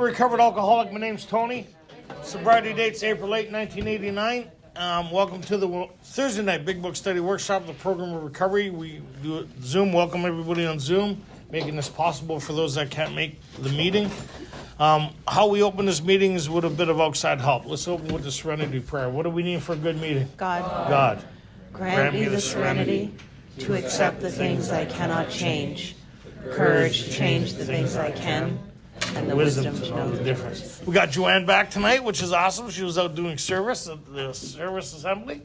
recovered alcoholic. My name's Tony. Sobriety date's April 8, 1989. Welcome to the Thursday night Big Book Study Workshop, the program of recovery. We do it Zoom. Welcome everybody on Zoom, making this possible for those that can't make the meeting. How we open this meeting is with a bit of outside help. Let's open with the serenity prayer. What do we need for a good meeting? God. Grant me the serenity to accept the things I cannot change, courage to change the things I can, and the wisdom to know the difference. We got Joanne back tonight, which is awesome. She was out doing service at the service assembly.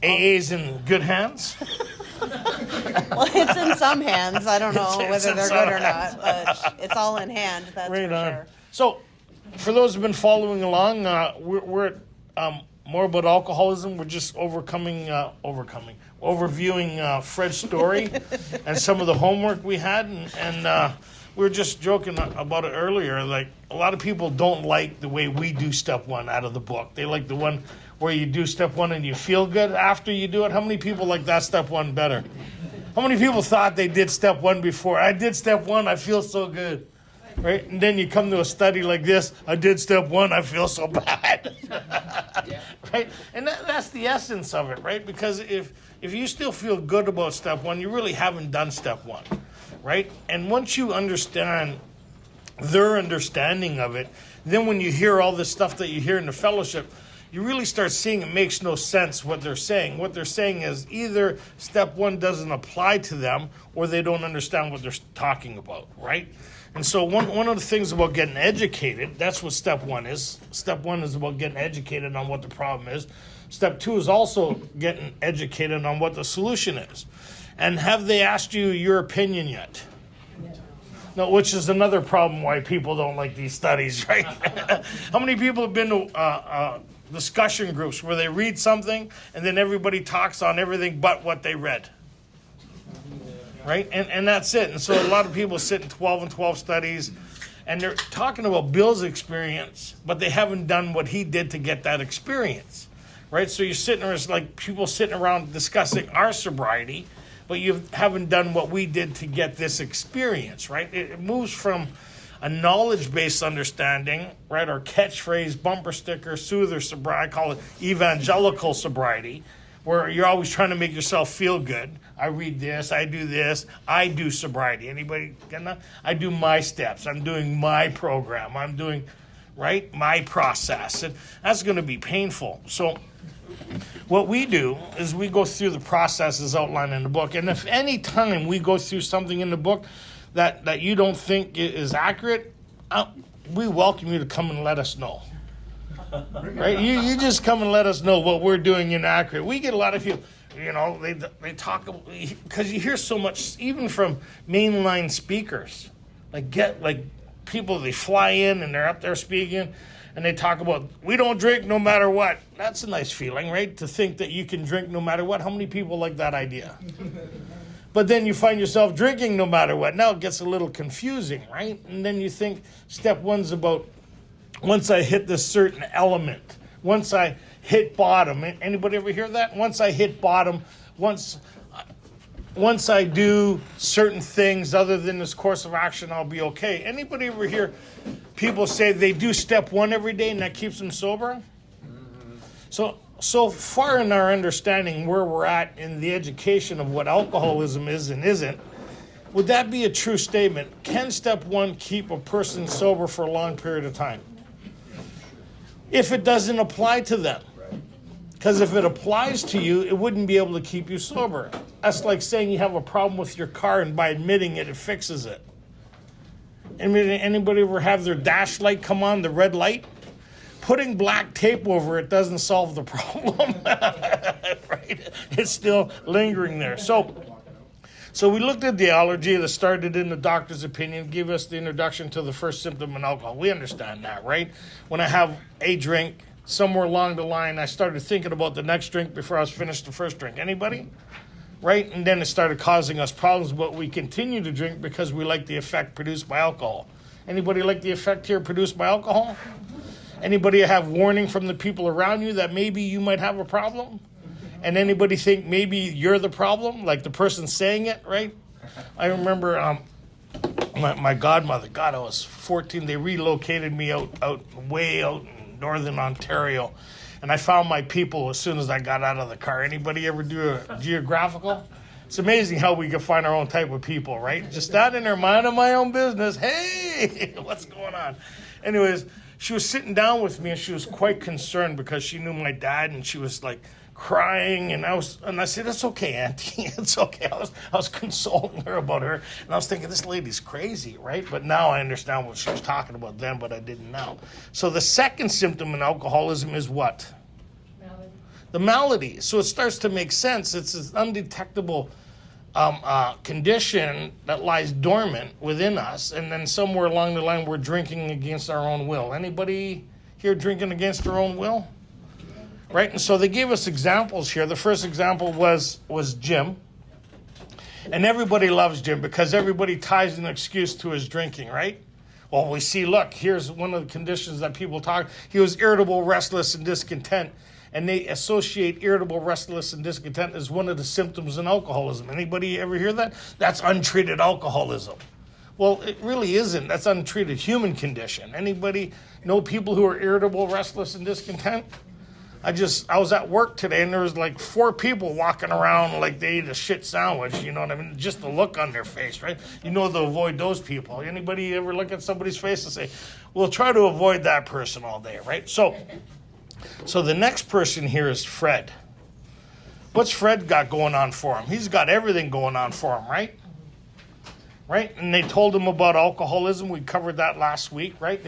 AA's in good hands. Well, it's in some hands. I don't know whether they're good or not, but it's all in hand, that's right for sure. So, for those who've been following along, we're more about alcoholism. We're just overviewing Fred's story and some of the homework we had, and we were just joking about it earlier. Like, a lot of people don't like the way we do step one out of the book. They like the one where you do step one and you feel good after you do it. How many people like that step one better? How many people thought they did step one before? I did step one, I feel so good. Right? And then you come to a study like this, I did step one, I feel so bad. Right? And that's the essence of it, right? Because if you still feel good about step one, you really haven't done step one. Right? And once you understand their understanding of it, then when you hear all this stuff that you hear in the fellowship, you really start seeing it makes no sense what they're saying. What they're saying is either step one doesn't apply to them or they don't understand what they're talking about, right? And so one of the things about getting educated, that's what step one is. Step one is about getting educated on what the problem is. Step two is also getting educated on what the solution is. And have they asked you your opinion yet? No, which is another problem why people don't like these studies, right? How many people have been to discussion groups where they read something and then everybody talks on everything but what they read? Right? And that's it. And so a lot of people sit in 12 and 12 studies and they're talking about Bill's experience, but they haven't done what he did to get that experience. Right? So you're sitting there, it's like people sitting around discussing our sobriety, but you haven't done what we did to get this experience, right? It moves from a knowledge-based understanding, right? Our catchphrase, bumper sticker, soother sobriety, I call it evangelical sobriety, where you're always trying to make yourself feel good. I read this, I do sobriety. Anybody get that? I do my steps, I'm doing my program, I'm doing, right, my process. And that's going to be painful. So what we do is we go through the processes outlined in the book. And if any time we go through something in the book that you don't think is accurate, we welcome you to come and let us know. Right? You just come and let us know what we're doing inaccurate. We get a lot of people, they talk, because you hear so much, even from mainline speakers, like people, they fly in and they're up there speaking, and they talk about, we don't drink no matter what. That's a nice feeling, right? To think that you can drink no matter what. How many people like that idea? But then you find yourself drinking no matter what. Now it gets a little confusing, right? And then you think step one's about, once I hit this certain element, once I hit bottom. Anybody ever hear that? Once I hit bottom, once I do certain things other than this course of action, I'll be okay. Anybody ever hear people say they do step one every day and that keeps them sober? So far in our understanding where we're at in the education of what alcoholism is and isn't, would that be a true statement? Can step one keep a person sober for a long period of time? If it doesn't apply to them. Because if it applies to you, it wouldn't be able to keep you sober. That's like saying you have a problem with your car and by admitting it, it fixes it. Anybody ever have their dash light come on, the red light? Putting black tape over it doesn't solve the problem. Right? It's still lingering there. So we looked at the allergy that started in the doctor's opinion, gave us the introduction to the first symptom in alcohol. We understand that, right? When I have a drink, somewhere along the line, I started thinking about the next drink before I was finished the first drink. Anybody? Right? And then it started causing us problems, but we continue to drink because we like the effect produced by alcohol. Anybody like the effect here produced by alcohol? Anybody have warning from the people around you that maybe you might have a problem? And anybody think maybe you're the problem, like the person saying it, right? I remember my godmother, God, I was 14. They relocated me way out in northern Ontario. And I found my people as soon as I got out of the car. Anybody ever do a geographical? It's amazing how we can find our own type of people, right? Just standing there minding my own business. Hey, what's going on? Anyways, she was sitting down with me and she was quite concerned because she knew my dad and she was like crying. And I said, it's okay, Auntie. It's okay. I was consoling her about her. And I was thinking, this lady's crazy, right? But now I understand what she was talking about then, but I didn't know. So the second symptom in alcoholism is what? Malady. The malady. So it starts to make sense. It's an undetectable condition that lies dormant within us, and then somewhere along the line we're drinking against our own will. Anybody here drinking against their own will? Right? And so they gave us examples here. The first example was Jim. And everybody loves Jim because everybody ties an excuse to his drinking, right? Well, we see, look, here's one of the conditions that people talk. He was irritable, restless, and discontent. And they associate irritable, restless, and discontent as one of the symptoms in alcoholism. Anybody ever hear that? That's untreated alcoholism. Well, it really isn't. That's untreated human condition. Anybody know people who are irritable, restless, and discontent? I was at work today, and there was like 4 people walking around like they ate a shit sandwich, you know what I mean? Just the look on their face, right? You know to avoid those people. Anybody ever look at somebody's face and say, we'll try to avoid that person all day, right? So the next person here is Fred. What's Fred got going on for him? He's got everything going on for him, right? Right? And they told him about alcoholism. We covered that last week, right?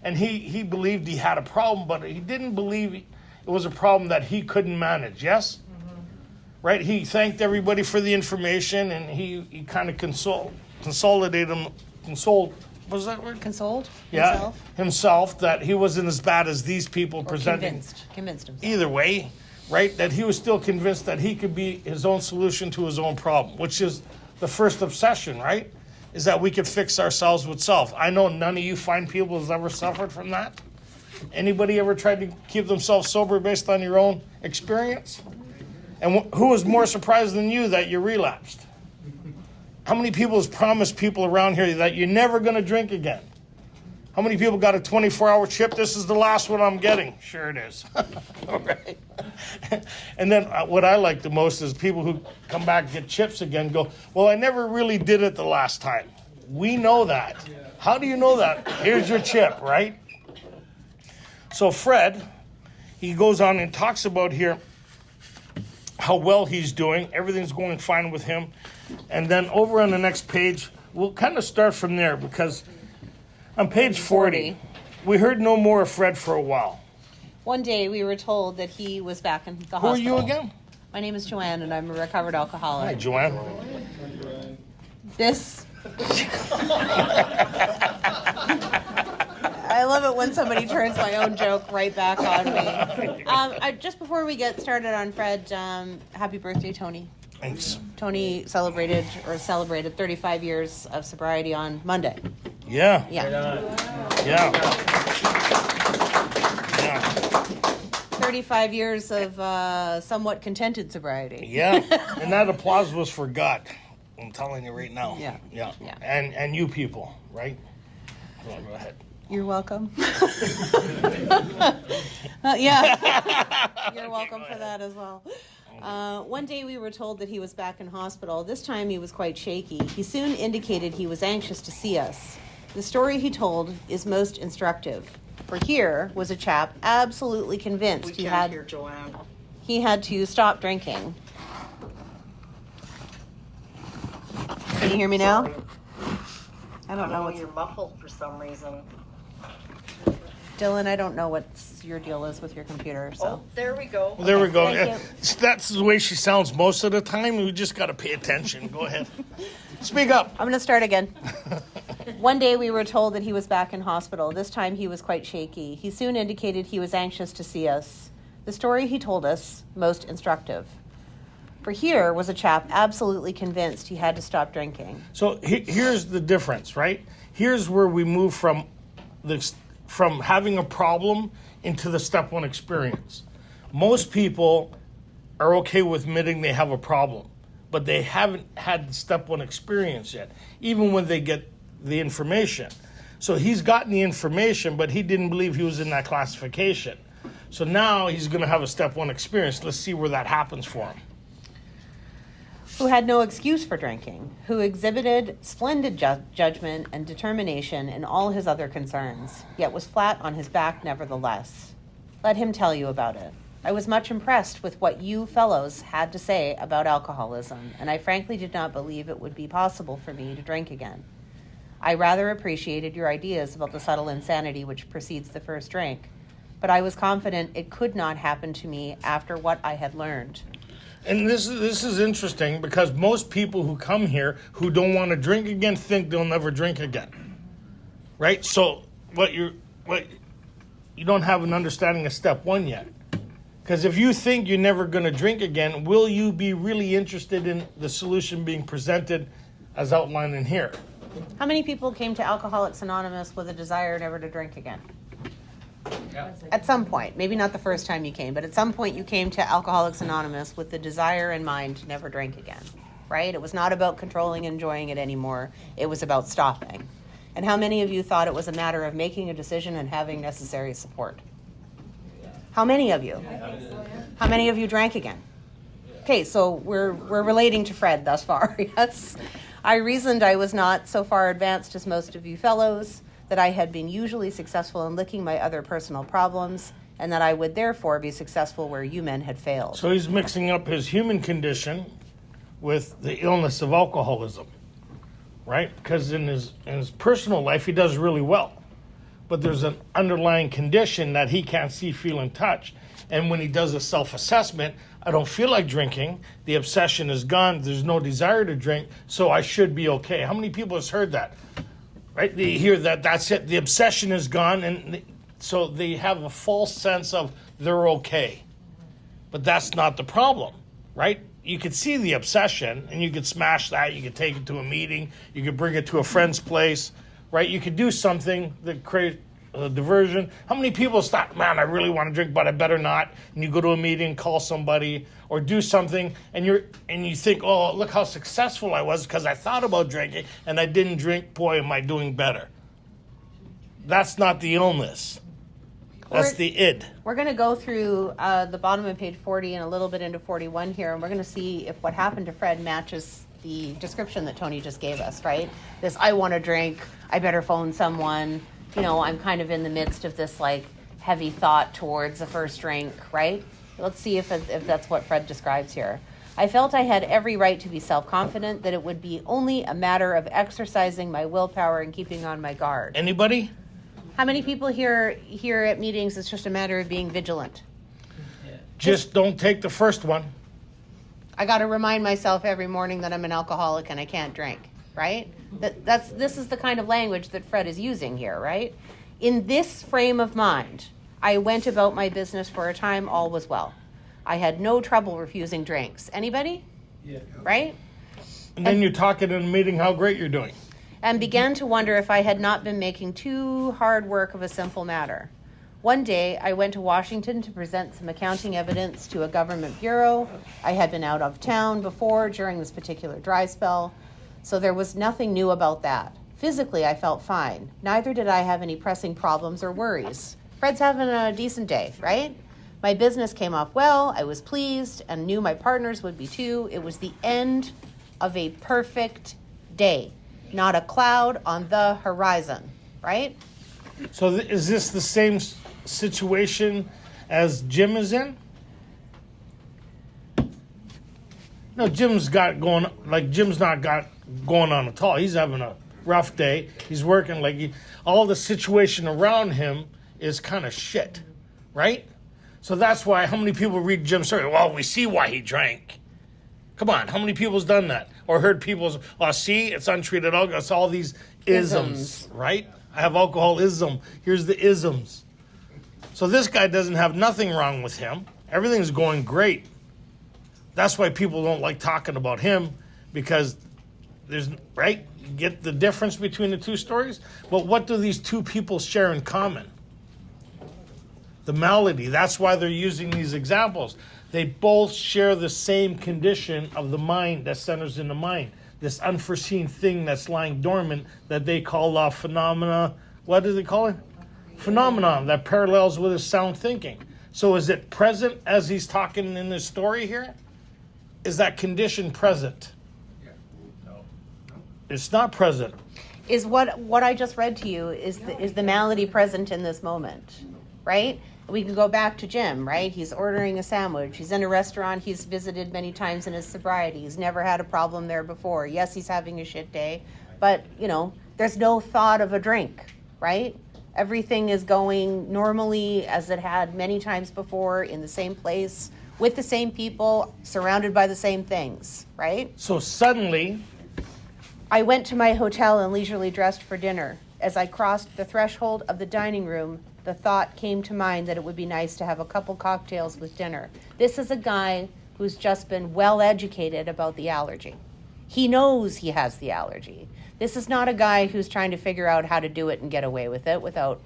And he believed he had a problem, but he didn't believe it was a problem that he couldn't manage, yes? Mm-hmm. Right? He thanked everybody for the information, and he kind of consolidated him, what was that word? Consoled? Yeah, himself that he wasn't as bad as these people presenting. Convinced himself. Either way, right? That he was still convinced that he could be his own solution to his own problem, which is the first obsession, right? Is that we could fix ourselves with self. I know none of you fine people has ever suffered from that. Anybody ever tried to keep themselves sober based on your own experience? And who was more surprised than you that you relapsed? How many people has promised people around here that you're never going to drink again? How many people got a 24-hour chip? This is the last one I'm getting. Sure it is. All right. And then what I like the most is people who come back and get chips again go, well, I never really did it the last time. We know that. How do you know that? Here's your chip, right? So Fred, he goes on and talks about here how well he's doing. Everything's going fine with him. And then over on the next page, we'll kind of start from there because on page 40, we heard no more of Fred for a while. One day we were told that he was back in the hospital. Who are you again? My name is Joanne, and I'm a recovered alcoholic. Hi, Joanne. I love it when somebody turns my own joke right back on me. Just before we get started on Fred, happy birthday, Tony. Thanks. Tony celebrated 35 years of sobriety on Monday. Yeah. Yeah. Yeah. 35 years of somewhat contented sobriety. Yeah. And that applause was for God. I'm telling you right now. Yeah. And you people, right? Go ahead. You're welcome. Yeah. You're welcome for that as well. One day we were told that he was back in hospital. This time he was quite shaky. He soon indicated he was anxious to see us. The story he told is most instructive. For here was a chap absolutely convinced he had to stop drinking. Can you hear me now? I don't know you're muffled for some reason. Dylan, I don't know what your deal is with your computer. So. Oh, there we go. Well, there we go. Thank you. That's the way she sounds most of the time. We just got to pay attention. Go ahead. Speak up. I'm going to start again. One day we were told that he was back in hospital. This time he was quite shaky. He soon indicated he was anxious to see us. The story he told us, most instructive. For here was a chap absolutely convinced he had to stop drinking. So here's the difference, right? Here's where we move from having a problem into the step one experience. Most people are okay with admitting they have a problem, but they haven't had the step one experience yet. Even when they get the information. So he's gotten the information, but he didn't believe he was in that classification. So now he's going to have a step 1 experience. Let's see where that happens for him. Who had no excuse for drinking, who exhibited splendid judgment and determination in all his other concerns, yet was flat on his back nevertheless. Let him tell you about it. I was much impressed with what you fellows had to say about alcoholism, and I frankly did not believe it would be possible for me to drink again. I rather appreciated your ideas about the subtle insanity which precedes the first drink, but I was confident it could not happen to me after what I had learned. And this is interesting because most people who come here who don't want to drink again think they'll never drink again, right? So you don't have an understanding of step 1 yet. Because if you think you're never going to drink again, will you be really interested in the solution being presented as outlined in here? How many people came to Alcoholics Anonymous with a desire never to drink again? Yeah. At some point, maybe not the first time you came, but at some point you came to Alcoholics Anonymous with the desire in mind to never drink again, right? It was not about controlling and enjoying it anymore. It was about stopping. And how many of you thought it was a matter of making a decision and having necessary support? How many of you? How many of you drank again? Okay, so we're relating to Fred thus far, yes? I reasoned I was not so far advanced as most of you fellows, that I had been usually successful in licking my other personal problems, and that I would therefore be successful where you men had failed. So he's mixing up his human condition with the illness of alcoholism, right? Because in his personal life, he does really well. But there's an underlying condition that he can't see, feel, and touch. And when he does a self-assessment, I don't feel like drinking. The obsession is gone. There's no desire to drink, so I should be okay. How many people has heard that? Right? They hear that, that's it. The obsession is gone, and so they have a false sense of they're okay. But that's not the problem, right? You could see the obsession, and you could smash that. You could take it to a meeting. You could bring it to a friend's place, right? You could do something that creates a diversion. How many people stop, man, I really want to drink, but I better not. And you go to a meeting, call somebody, or do something, and you think, oh, look how successful I was because I thought about drinking and I didn't drink. Boy, am I doing better. That's not the illness. That's the id. We're going to go through the bottom of page 40 and a little bit into 41 here, and we're going to see if what happened to Fred matches the description that Tony just gave us, right? This, I want to drink, I better phone someone, I'm kind of in the midst of this like heavy thought towards the first drink, right? Let's see if that's what Fred describes here. I felt I had every right to be self-confident, that it would be only a matter of exercising my willpower and keeping on my guard. Anybody? How many people here at meetings, it's just a matter of being vigilant? Just don't take the first one. I got to remind myself every morning that I'm an alcoholic and I can't drink, right? This is the kind of language that Fred is using here, right? In this frame of mind, I went about my business for a time, all was well. I had no trouble refusing drinks. Anybody? Yeah. Right? And then you're talking in a meeting how great you're doing. And began to wonder if I had not been making too hard work of a simple matter. One day, I went to Washington to present some accounting evidence to a government bureau. I had been out of town before during this particular dry spell, so there was nothing new about that. Physically, I felt fine. Neither did I have any pressing problems or worries. Fred's having a decent day, right? My business came off well. I was pleased and knew my partners would be too. It was the end of a perfect day. Not a cloud on the horizon, right? So is this the same situation as Jim is in? No, Jim's not going on at all. He's having a rough day. He's working all the situation around him is kind of shit, right? So that's why, how many people read Jim's story? Well, we see why he drank. Come on, how many people's done that? Or heard people's, see, it's untreated alcohol. It's all these isms, right? I have alcoholism. Here's the isms. So this guy doesn't have nothing wrong with him. Everything's going great. That's why people don't like talking about him, because there's, right? You get the difference between the two stories? Well, what do these two people share in common? The malady. That's why they're using these examples. They both share the same condition of the mind that centers in the mind. this unforeseen thing that's lying dormant that they call phenomena. What do they call it? Phenomenon that parallels with his sound thinking. So is it present as he's talking in this story here? Is that condition present? No. It's not present. Is what I just read to you, is the malady present in this moment, right? We can go back to Jim, right? He's ordering a sandwich. He's in a restaurant he's visited many times in his sobriety. He's never had a problem there before. Yes, he's having a shit day, but, there's no thought of a drink, right? Everything is going normally as it had many times before, in the same place, with the same people, surrounded by the same things, right? So suddenly, I went to my hotel and leisurely dressed for dinner. As I crossed the threshold of the dining room, the thought came to mind that it would be nice to have a couple cocktails with dinner. This is a guy who's just been well educated about the allergy. He knows he has the allergy. This is not a guy who's trying to figure out how to do it and get away with it without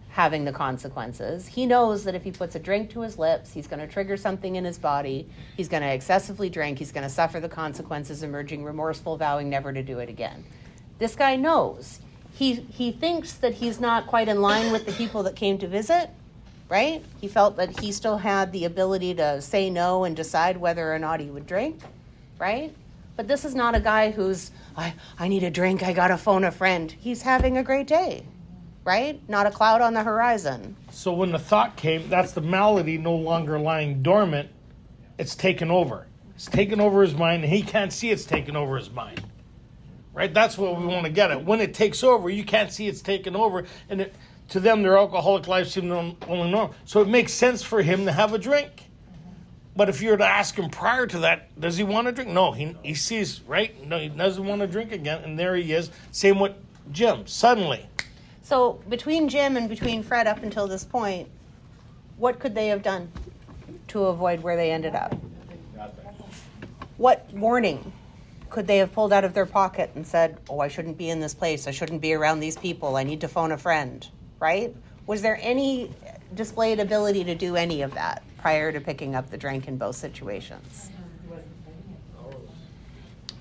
having the consequences. He knows that if he puts a drink to his lips, he's going to trigger something in his body. He's going to excessively drink. He's going to suffer the consequences, emerging remorseful, vowing never to do it again. This guy knows. He thinks that he's not quite in line with the people that came to visit, right? He felt that he still had the ability to say no and decide whether or not he would drink, right? But this is not a guy who's, I need a drink, I gotta phone a friend. He's having a great day, right? Not a cloud on the horizon. so when the thought came, that's the malady no longer lying dormant. It's taken over. It's taken over his mind, and he can't see it's taken over his mind. Right? That's what we want to get at. When it takes over, you can't see it's taken over, and to them, their alcoholic life seems only normal. So it makes sense for him to have a drink. But if you were to ask him prior to that, does he want to drink? No, he sees, right? No, he doesn't want to drink again, and there he is. Same with Jim, suddenly. So between Jim and between Fred up until this point, what could they have done to avoid where they ended up? What warning could they have pulled out of their pocket and said, oh, I shouldn't be in this place, I shouldn't be around these people, I need to phone a friend, right? Was there any displayed ability to do any of that prior to picking up the drink in both situations?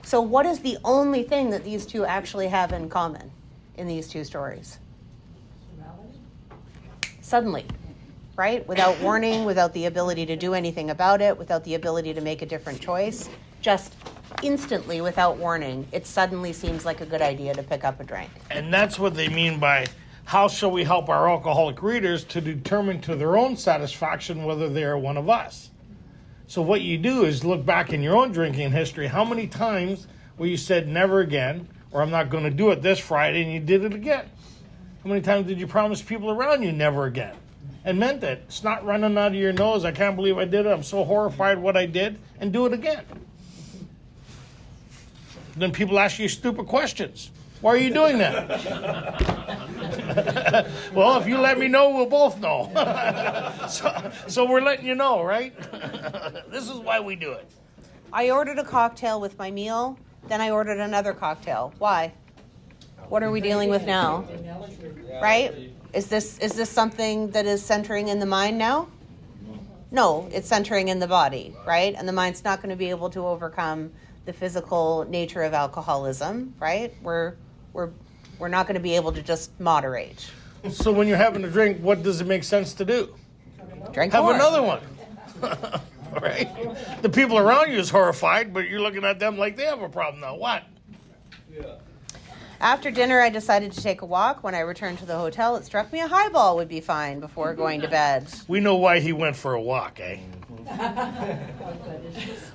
So what is the only thing that these two actually have in common in these two stories? Suddenly, right? Without warning, without the ability to do anything about it, without the ability to make a different choice, just instantly, without warning, it suddenly seems like a good idea to pick up a drink. And that's what they mean by how shall we help our alcoholic readers to determine to their own satisfaction whether they are one of us. So what you do is look back in your own drinking history. How many times where you said never again, or I'm not going to do it this Friday, and you did it again? How many times did you promise people around you never again? And meant it. It's not running out of your nose. I can't believe I did it. I'm so horrified what I did. And do it again. Then people ask you stupid questions. Why are you doing that? Well, if you let me know, we'll both know. so we're letting you know, right? This is why we do it. I ordered a cocktail with my meal, then I ordered another cocktail. Why? What are we dealing with now? Right? Is this something that is centering in the mind now? No, it's centering in the body, right? And the mind's not going to be able to overcome the physical nature of alcoholism, right? We're not going to be able to just moderate. So when you're having a drink, what does it make sense to do? Drink Have more. another one. Right? The people around you is horrified, but you're looking at them like they have a problem now. What? After dinner, I decided to take a walk. When I returned to the hotel, it struck me a highball would be fine before going to bed. We know why he went for a walk, eh?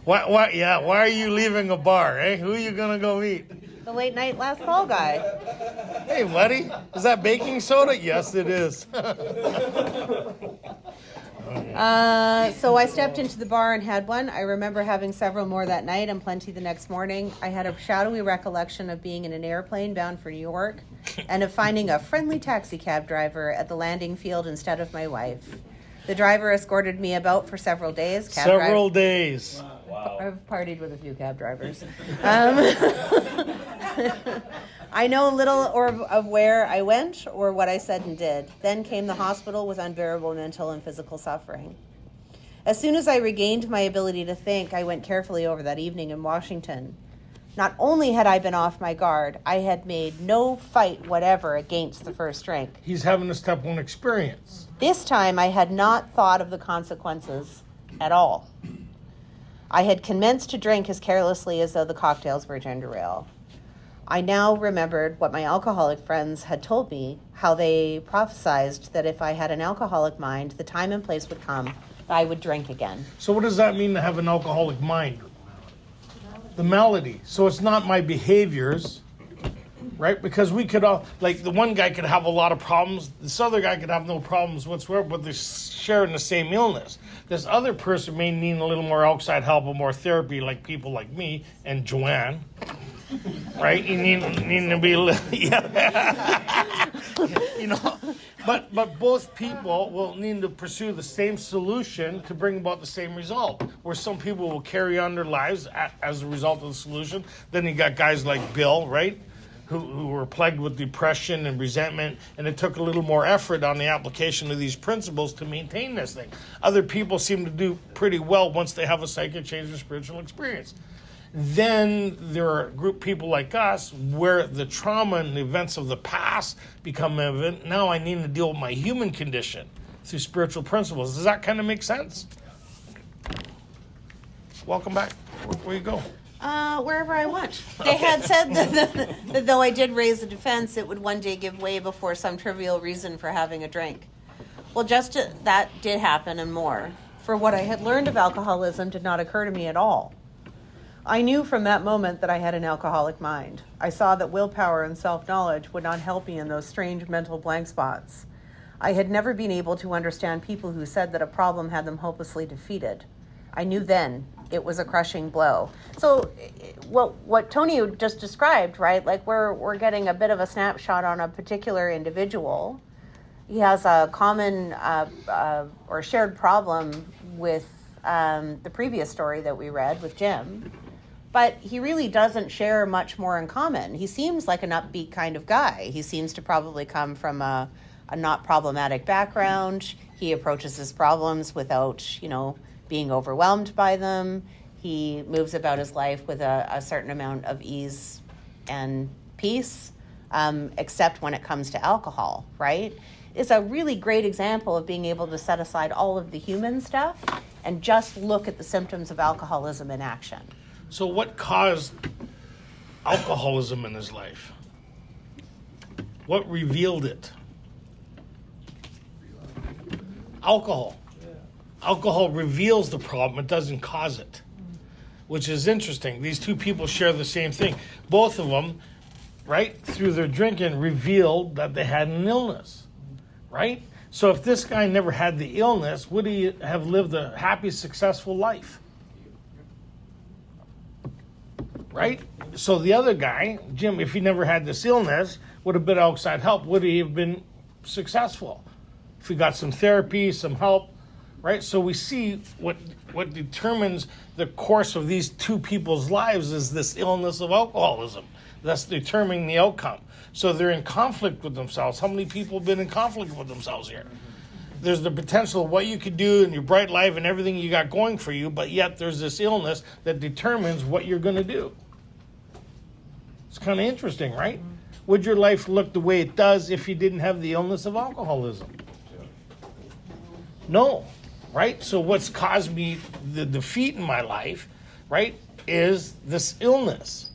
Why are you leaving a bar, eh? Who are you going to go meet? The late night last call guy. Hey, buddy, is that baking soda? Yes, it is. So I stepped into the bar and had one. I remember having several more that night and plenty the next morning. I had a shadowy recollection of being in an airplane bound for New York and of finding a friendly taxi cab driver at the landing field instead of my wife. The driver escorted me about for several days. Several days. Wow. I've partied with a few cab drivers. I know little of where I went or what I said and did. Then came the hospital with unbearable mental and physical suffering. As soon as I regained my ability to think, I went carefully over that evening in Washington. Not only had I been off my guard, I had made no fight whatever against the first drink. He's having a step one experience. This time I had not thought of the consequences at all. I had commenced to drink as carelessly as though the cocktails were ginger ale. I now remembered what my alcoholic friends had told me, how they prophesied that if I had an alcoholic mind, the time and place would come that I would drink again. So what does that mean to have an alcoholic mind? The malady. So it's not my behaviors, right? Because we could all, like the one guy could have a lot of problems, this other guy could have no problems whatsoever, but they're sharing the same illness. This other person may need a little more outside help or more therapy, like people like me and Joanne, right? You need to be a little, yeah. You know, but both people will need to pursue the same solution to bring about the same result. Where some people will carry on their lives as a result of the solution. Then you got guys like Bill, right? Who were plagued with depression and resentment, and it took a little more effort on the application of these principles to maintain this thing. Other people seem to do pretty well once they have a psychic change or spiritual experience. Then there are group people like us where the trauma and the events of the past become evident. Now I need to deal with my human condition through spiritual principles. Does that kind of make sense? Welcome back. Where you go? Wherever I went. They had said that though I did raise the defense, it would one day give way before some trivial reason for having a drink. Well, that did happen and more. For what I had learned of alcoholism did not occur to me at all. I knew from that moment that I had an alcoholic mind. I saw that willpower and self-knowledge would not help me in those strange mental blank spots. I had never been able to understand people who said that a problem had them hopelessly defeated. I knew then it was a crushing blow. So what Tony just described, right? Like we're getting a bit of a snapshot on a particular individual. He has a common or shared problem with the previous story that we read with Jim, but he really doesn't share much more in common. He seems like an upbeat kind of guy. He seems to probably come from a not problematic background. He approaches his problems without, being overwhelmed by them. He moves about his life with a certain amount of ease and peace, except when it comes to alcohol, right? It's a really great example of being able to set aside all of the human stuff and just look at the symptoms of alcoholism in action. So what caused alcoholism in his life? What revealed it? Alcohol. Alcohol reveals the problem, it doesn't cause it, which is interesting. These two people share the same thing. Both of them, right, through their drinking, revealed that they had an illness, right? So if this guy never had the illness, would he have lived a happy, successful life? Right? So the other guy, Jim, if he never had this illness, would have been outside help. Would he have been successful? If he got some therapy, some help, right? So we see what determines the course of these two people's lives is this illness of alcoholism. That's determining the outcome. So they're in conflict with themselves. How many people have been in conflict with themselves here? There's the potential of what you could do in your bright life and everything you got going for you, but yet there's this illness that determines what you're going to do. It's kind of interesting, right? Would your life look the way it does if you didn't have the illness of alcoholism? No, right? So what's caused me the defeat in my life, right, is this illness,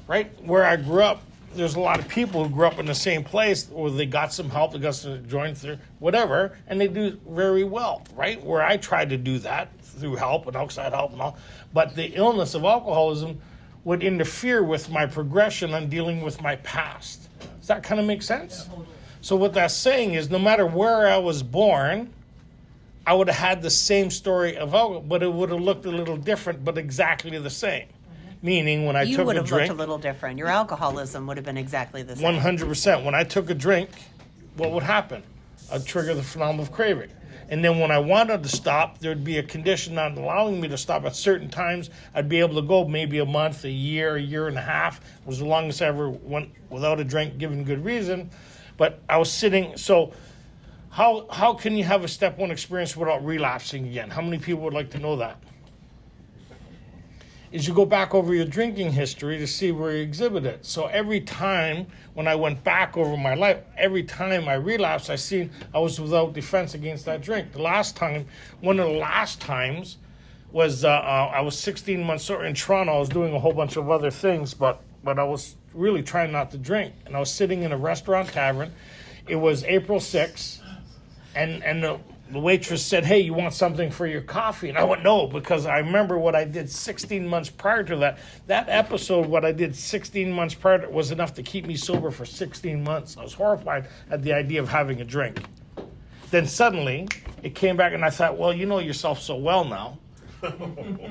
right? Where I grew up, there's a lot of people who grew up in the same place, or they got some help, they got some joint through whatever, and they do very well, right? Where I tried to do that through help and outside help and all, but the illness of alcoholism would interfere with my progression on dealing with my past. Does that kind of make sense? So what that's saying is no matter where I was born, I would have had the same story of alcohol, but it would have looked a little different, but exactly the same. Meaning when I took a drink... You would have looked a little different. Your alcoholism would have been exactly the same. 100%. When I took a drink, what would happen? I'd trigger the phenomenon of craving. And then when I wanted to stop, there'd be a condition not allowing me to stop at certain times. I'd be able to go maybe a month, a year and a half. It was the longest I ever went without a drink, given good reason. But I was sitting... So how can you have a step one experience without relapsing again? How many people would like to know that? is you go back over your drinking history to see where you exhibit it. So every time when I went back over my life, every time I relapsed, I was without defense against that drink. One of the last times was I was 16 months sober in Toronto. I was doing a whole bunch of other things, but I was really trying not to drink. And I was sitting in a restaurant tavern. It was April 6th, and the waitress said, "Hey, you want something for your coffee?" And I went, "No," because I remember what I did 16 months prior to that. That episode, what I did 16 months prior to, was enough to keep me sober for 16 months. I was horrified at the idea of having a drink. Then suddenly, it came back, and I thought, well, you know yourself so well now.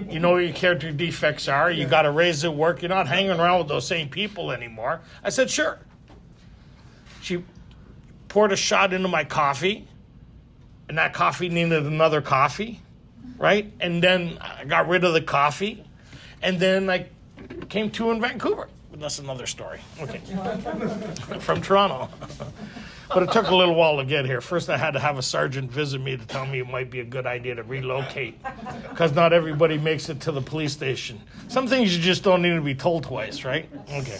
You know where your character defects are. You got to raise it, work. You're not hanging around with those same people anymore. I said, sure. She poured a shot into my coffee, and that coffee needed another coffee, right? And then I got rid of the coffee, and then I came to in Vancouver. But that's another story. Okay. From Toronto. But it took a little while to get here. First, I had to have a sergeant visit me to tell me it might be a good idea to relocate, because not everybody makes it to the police station. Some things you just don't need to be told twice, right? Okay.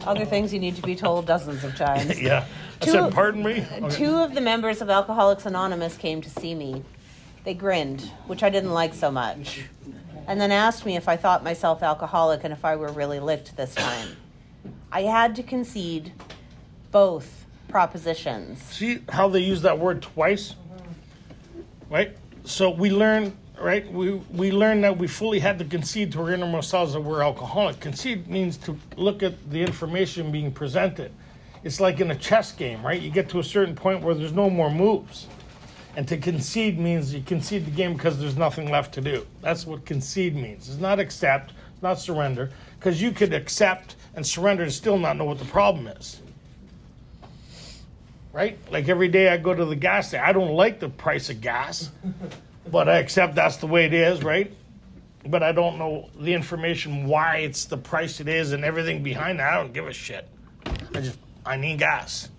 Other things you need to be told dozens of times. Yeah. I said, pardon me? Okay. Two of the members of Alcoholics Anonymous came to see me. They grinned, which I didn't like so much, and then asked me if I thought myself alcoholic and if I were really licked this time. I had to concede both propositions. See how they use that word twice? Right? So we learn, right? We learn that we fully had to concede to our innermost selves that we're alcoholic. Concede means to look at the information being presented. It's like in a chess game, right? You get to a certain point where there's no more moves. And to concede means you concede the game because there's nothing left to do. That's what concede means. It's not accept, it's not surrender, because you could accept and surrender and still not know what the problem is. Right? Like every day I go to the gas station, I don't like the price of gas, but I accept that's the way it is, right? But I don't know the information why it's the price it is and everything behind that. I don't give a shit. I need gas.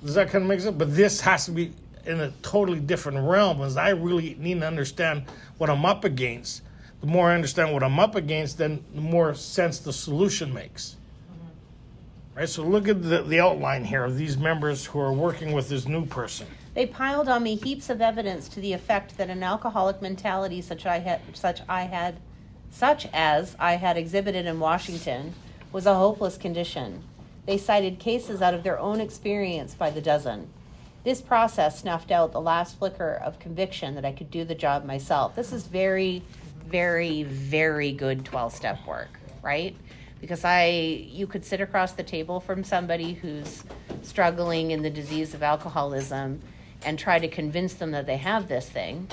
Does that kind of make sense? But this has to be in a totally different realm, as I really need to understand what I'm up against. The more I understand what I'm up against, then the more sense the solution makes. Right? So look at the outline here of these members who are working with this new person. They piled on me heaps of evidence to the effect that an alcoholic mentality such as I had exhibited in Washington was a hopeless condition. They cited cases out of their own experience by the dozen. This process snuffed out the last flicker of conviction that I could do the job myself. This is very, very, very good 12-step work, right? Because you could sit across the table from somebody who's struggling in the disease of alcoholism and try to convince them that they have this thing,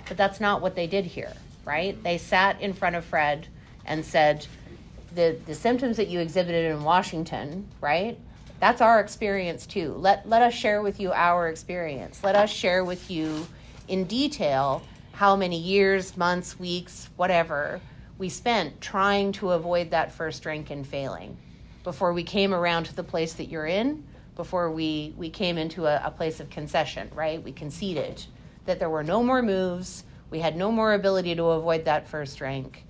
but that's not what they did here, right? They sat in front of Fred and said, the symptoms that you exhibited in Washington, right? That's our experience too. Let us share with you our experience. Let us share with you in detail how many years, months, weeks, whatever, we spent trying to avoid that first drink and failing before we came around to the place that you're in, before we came into a place of concession, right? We conceded that there were no more moves. We had no more ability to avoid that first drink.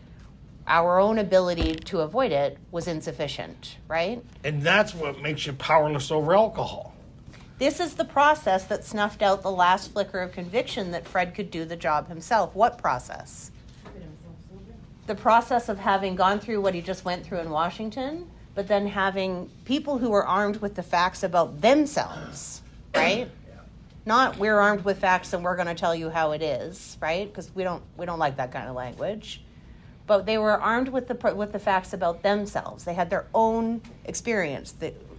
Our own ability to avoid it was insufficient, right? And that's what makes you powerless over alcohol. This is the process that snuffed out the last flicker of conviction that Fred could do the job himself. What process? The process of having gone through what he just went through in Washington, but then having people who were armed with the facts about themselves, right? Not we're armed with facts and we're going to tell you how it is, right? Because we don't like that kind of language. But they were armed with the facts about themselves. They had their own experience,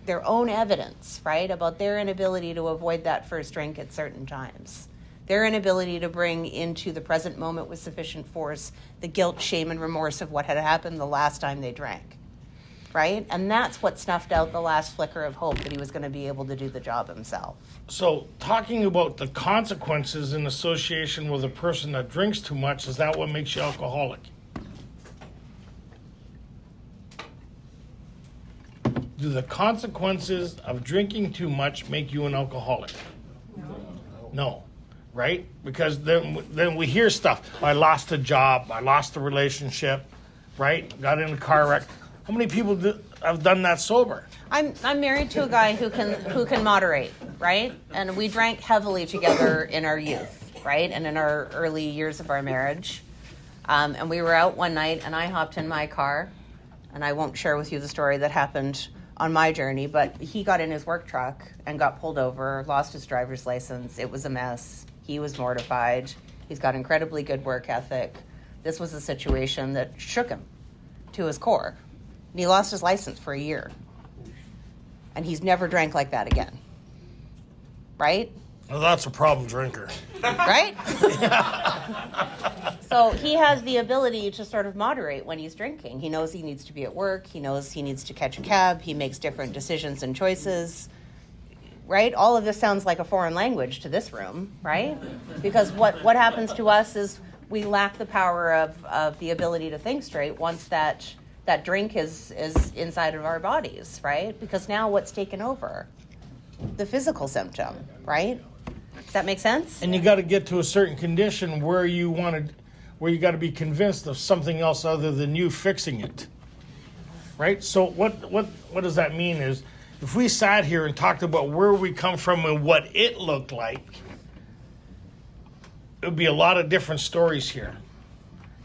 their own evidence, right, about their inability to avoid that first drink at certain times. Their inability to bring into the present moment with sufficient force the guilt, shame, and remorse of what had happened the last time they drank, right? And that's what snuffed out the last flicker of hope that he was going to be able to do the job himself. So talking about the consequences in association with a person that drinks too much, is that what makes you alcoholic? Do the consequences of drinking too much make you an alcoholic? No. right? Because then we hear stuff. I lost a job. I lost a relationship, right? Got in a car wreck. How many people have done that sober? I'm married to a guy who can moderate, right? And we drank heavily together in our youth, right? And in our early years of our marriage. And we were out one night, and I hopped in my car, and I won't share with you the story that happened on my journey, but he got in his work truck and got pulled over, lost his driver's license. It was a mess. He was mortified. He's got incredibly good work ethic. This was a situation that shook him to his core. And he lost his license for a year. And he's never drank like that again. Right? Well, that's a problem drinker. Right? So he has the ability to sort of moderate when he's drinking. He knows he needs to be at work. He knows he needs to catch a cab. He makes different decisions and choices. Right? All of this sounds like a foreign language to this room, right? Because what happens to us is we lack the power of the ability to think straight once that drink is inside of our bodies, right? Because now what's taken over? The physical symptom, right? Does that make sense? And you got to get to a certain condition where you got to be convinced of something else other than you fixing it, right? So what does that mean is, if we sat here and talked about where we come from and what it looked like, it would be a lot of different stories here.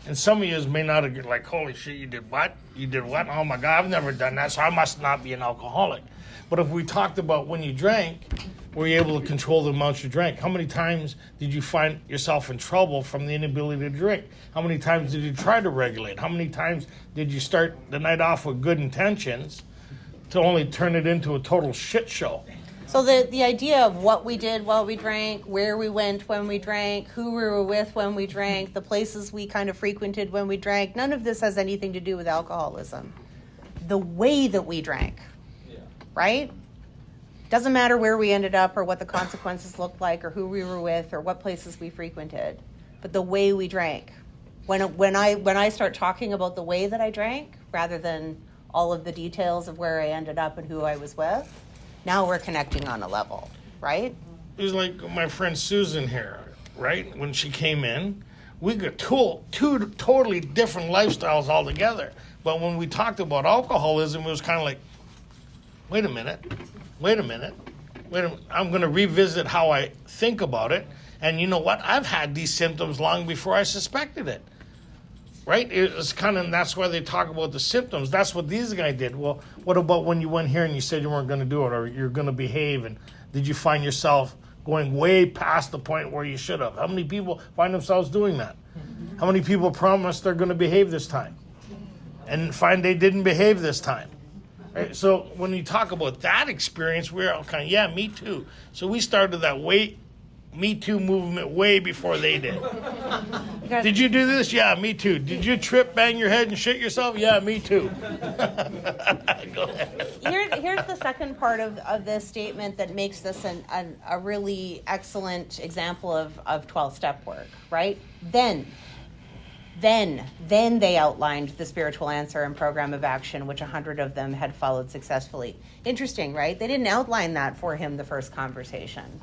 And some of you may not have like, holy shit, you did what? You did what? Oh my God, I've never done that, so I must not be an alcoholic. But if we talked about when you drank, were you able to control the amount you drank? How many times did you find yourself in trouble from the inability to drink? How many times did you try to regulate? How many times did you start the night off with good intentions to only turn it into a total shit show? So the idea of what we did while we drank, where we went when we drank, who we were with when we drank, the places we kind of frequented when we drank, none of this has anything to do with alcoholism. The way that we drank, right? Doesn't matter where we ended up or what the consequences looked like or who we were with or what places we frequented, but the way we drank. When I start talking about the way that I drank rather than all of the details of where I ended up and who I was with, now we're connecting on a level, right? It was like my friend Susan here, right? When she came in, we got two totally different lifestyles altogether. But when we talked about alcoholism, it was kind of like, wait a minute. I'm going to revisit how I think about it. And you know what? I've had these symptoms long before I suspected it. Right? It's kind of, that's why they talk about the symptoms. That's what these guys did. Well, what about when you went here and you said you weren't going to do it or you're going to behave? And did you find yourself going way past the point where you should have? How many people find themselves doing that? How many people promise they're going to behave this time and find they didn't behave this time? Right? So when you talk about that experience, we're all kind of, yeah, me too. So we started that Me Too movement way before they did. Did you do this? Yeah, me too. Did you trip, bang your head, and shit yourself? Yeah, me too. Go ahead. Here's the second part of this statement that makes this a really excellent example of 12-step work, right? Then they outlined the spiritual answer and program of action, which 100 of them had followed successfully. Interesting, right? They didn't outline that for him the first conversation.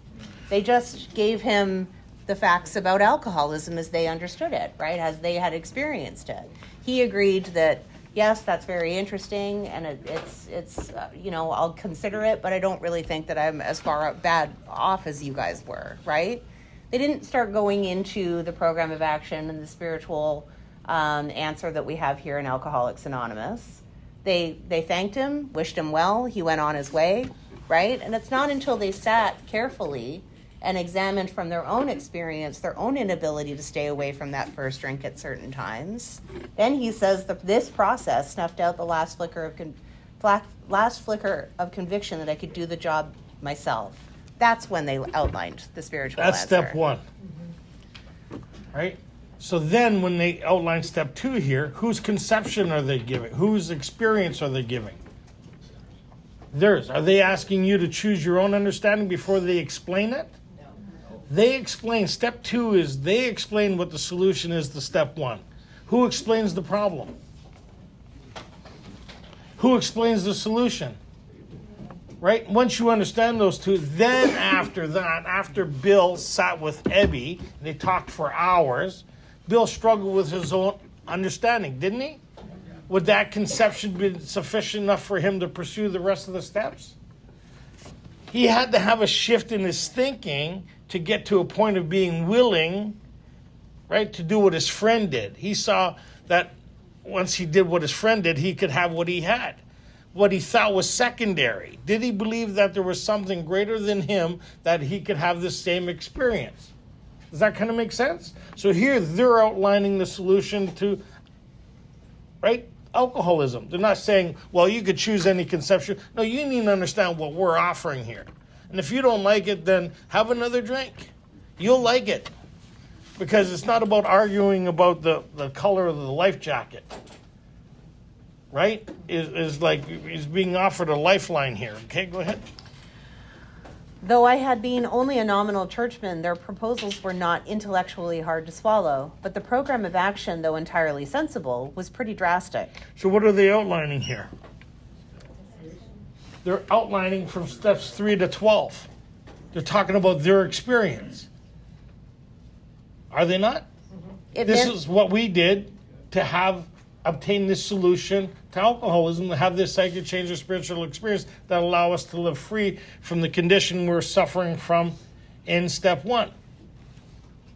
They just gave him the facts about alcoholism as they understood it, right? As they had experienced it. He agreed that, yes, that's very interesting, and it's I'll consider it, but I don't really think that I'm as bad off as you guys were, right? They didn't start going into the program of action and the spiritual answer that we have here in Alcoholics Anonymous. They thanked him, wished him well, he went on his way, right? And it's not until they sat carefully and examined from their own experience, their own inability to stay away from that first drink at certain times. Then he says that this process snuffed out the last flicker of conviction that I could do the job myself. That's when they outlined the spiritual answer. That's step one. Right? So then when they outline step two here, whose conception are they giving? Whose experience are they giving? Theirs. Are they asking you to choose your own understanding before they explain it? They explain, step two is they explain what the solution is to step one. Who explains the problem? Who explains the solution? right? Once you understand those two, then after that, after Bill sat with Ebby, and they talked for hours, Bill struggled with his own understanding, didn't he? Would that conception be sufficient enough for him to pursue the rest of the steps? He had to have a shift in his thinking to get to a point of being willing, right, to do what his friend did. He saw that once he did what his friend did, he could have what he had. What he thought was secondary. Did he believe that there was something greater than him that he could have the same experience? Does that kind of make sense? So here they're outlining the solution to, right, alcoholism. They're not saying, well, you could choose any conception. No, you need to understand what we're offering here. And if you don't like it, then have another drink. You'll like it. Because it's not about arguing about the color of the life jacket. Right? Is like he's being offered a lifeline here. Okay, go ahead. Though I had been only a nominal churchman, their proposals were not intellectually hard to swallow, but the program of action, though entirely sensible, was pretty drastic. So what are they outlining here? They're outlining from steps 3 to 12. They're talking about their experience. Are they not? This is what we did to obtain this solution to alcoholism, to have this psychic change or spiritual experience that allow us to live free from the condition we're suffering from in step 1.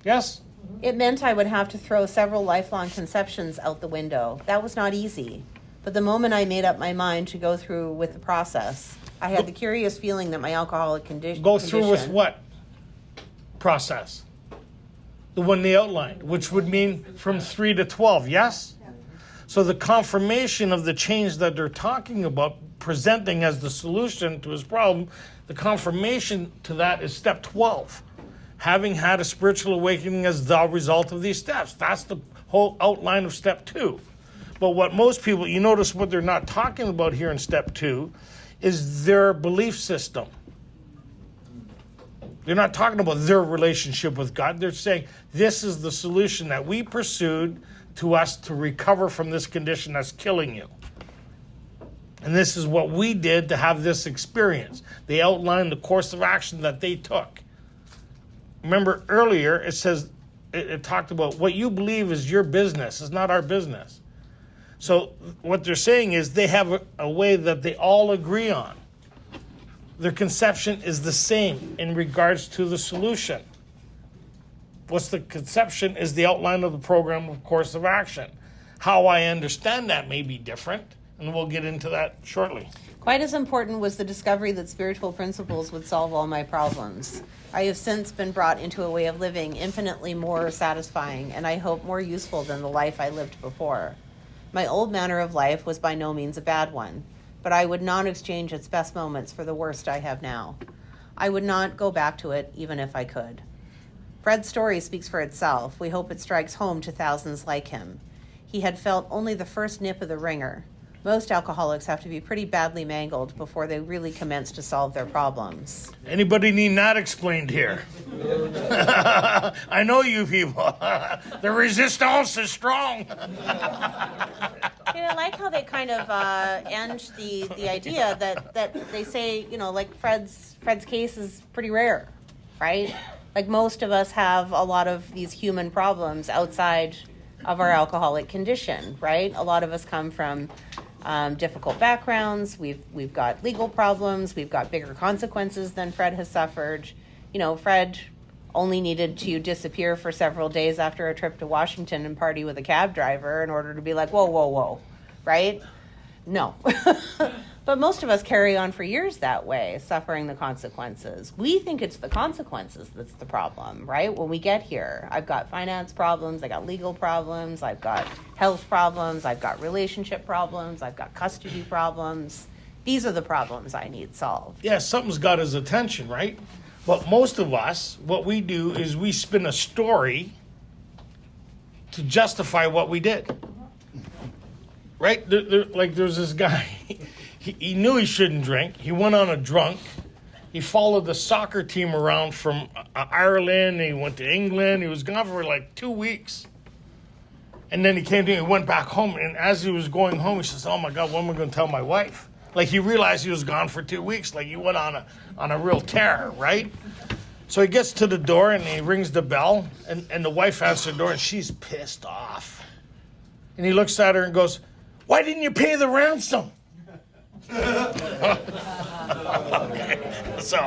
Yes? It meant I would have to throw several lifelong conceptions out the window. That was not easy. But the moment I made up my mind to go through with the process, I had the curious feeling that my alcoholic condition... Go through with what process? The one they outlined, which would mean from 3 to 12, yes? So the confirmation of the change that they're talking about, presenting as the solution to his problem, the confirmation to that is step 12. Having had a spiritual awakening as the result of these steps. That's the whole outline of step 2. But what most people, you notice what they're not talking about here in step 2 is their belief system. They're not talking about their relationship with God. They're saying this is the solution that we pursued to us to recover from this condition that's killing you. And this is what we did to have this experience. They outlined the course of action that they took. Remember earlier it says, it talked about what you believe is your business. It's not our business. So what they're saying is they have a way that they all agree on. Their conception is the same in regards to the solution. What's the conception is the outline of the program of course of action. How I understand that may be different, and we'll get into that shortly. Quite as important was the discovery that spiritual principles would solve all my problems. I have since been brought into a way of living infinitely more satisfying, and I hope more useful than the life I lived before. My old manner of life was by no means a bad one, but I would not exchange its best moments for the worst I have now. I would not go back to it, even if I could. Fred's story speaks for itself. We hope it strikes home to thousands like him. He had felt only the first nip of the ringer. Most alcoholics have to be pretty badly mangled before they really commence to solve their problems. Anybody need that explained here? I know you people. The resistance is strong. I like how they kind of end the idea that they say, like Fred's case is pretty rare, right? Like most of us have a lot of these human problems outside of our alcoholic condition, right? A lot of us come from difficult backgrounds. We've got legal problems. We've got bigger consequences than Fred has suffered. Fred only needed to disappear for several days after a trip to Washington and party with a cab driver in order to be like, whoa, right? No. But most of us carry on for years that way, suffering the consequences. We think it's the consequences that's the problem, right? When we get here, I've got finance problems, I got legal problems, I've got health problems, I've got relationship problems, I've got custody problems. These are the problems I need solved. Yeah, something's got his attention, right? But most of us, what we do is we spin a story to justify what we did. Right? There's this guy... He knew he shouldn't drink. He went on a drunk. He followed the soccer team around from Ireland. He went to England. He was gone for like 2 weeks. And then he came to me. He went back home. And as he was going home, he says, oh, my God, what am I going to tell my wife? Like he realized he was gone for 2 weeks. Like he went on a real tear, right? So he gets to the door and he rings the bell, and the wife answers the door and she's pissed off. And he looks at her and goes, "Why didn't you pay the ransom?" Okay. So,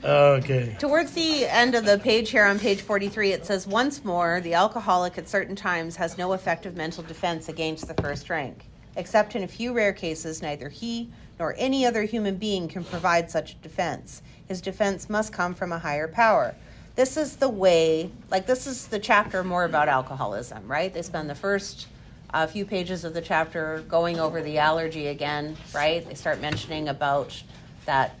okay. Towards the end of the page here on page 43, it says, "Once more, the alcoholic at certain times has no effective mental defense against the first drink. Except in a few rare cases, neither he nor any other human being can provide such a defense. His defense must come from a higher power." This is the way, like this is the chapter more about alcoholism, right? They spend the first few pages of the chapter going over the allergy again, right? They start mentioning about that,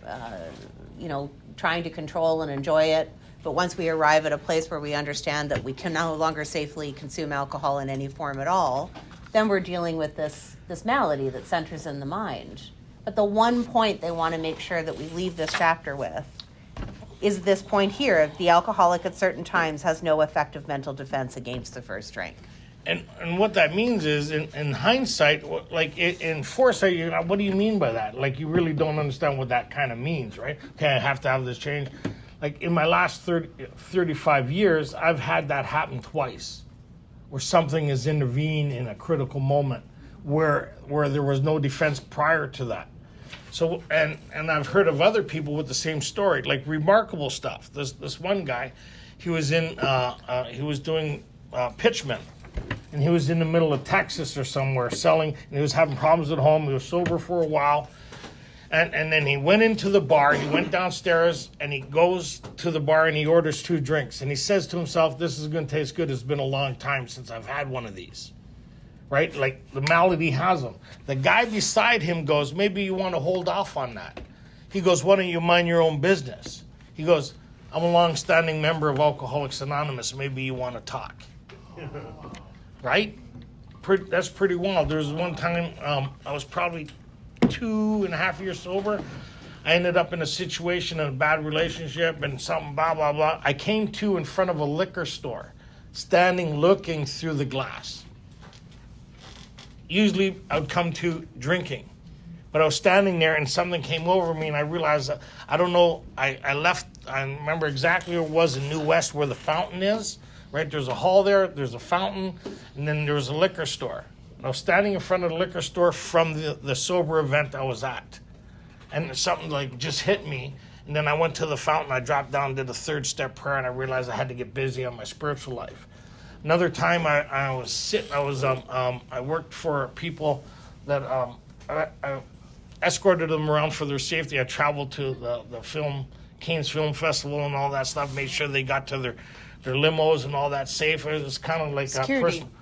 trying to control and enjoy it. But once we arrive at a place where we understand that we can no longer safely consume alcohol in any form at all, then we're dealing with this malady that centers in the mind. But the one point they want to make sure that we leave this chapter with is this point here: the alcoholic at certain times has no effective mental defense against the first drink. And what that means is, in hindsight, like in foresight, what do you mean by that? Like you really don't understand what that kind of means, right? Okay, I have to have this change. Like in my last 35 years, I've had that happen twice, where something has intervened in a critical moment where there was no defense prior to that. So, and I've heard of other people with the same story, like remarkable stuff. This one guy, he was doing pitchman, and he was in the middle of Texas or somewhere selling, and he was having problems at home. He was sober for a while, and then he went into the bar. He went downstairs, and he goes to the bar, and he orders 2 drinks, and he says to himself, "This is going to taste good. It's been a long time since I've had one of these." Right? Like the malady has him. The guy beside him goes, "Maybe you want to hold off on that." He goes, "Why don't you mind your own business?" He goes, "I'm a long-standing member of Alcoholics Anonymous. Maybe you want to talk." Right? That's pretty wild. There was one time I was probably 2.5 years sober. I ended up in a situation, in a bad relationship and something, blah, blah, blah. I came to in front of a liquor store, standing looking through the glass. Usually I would come to drinking, but I was standing there and something came over me and I realized, I don't know, I remember exactly where it was in New West where the fountain is, right? There's a hall there, there's a fountain, and then there was a liquor store. And I was standing in front of the liquor store from the sober event I was at. And something like just hit me. And then I went to the fountain, I dropped down, did a 3rd step prayer, and I realized I had to get busy on my spiritual life. Another time I worked for people that I escorted them around for their safety. I traveled to the Cairns Film Festival and all that stuff, made sure they got to their limos and all that safe. It was kind of like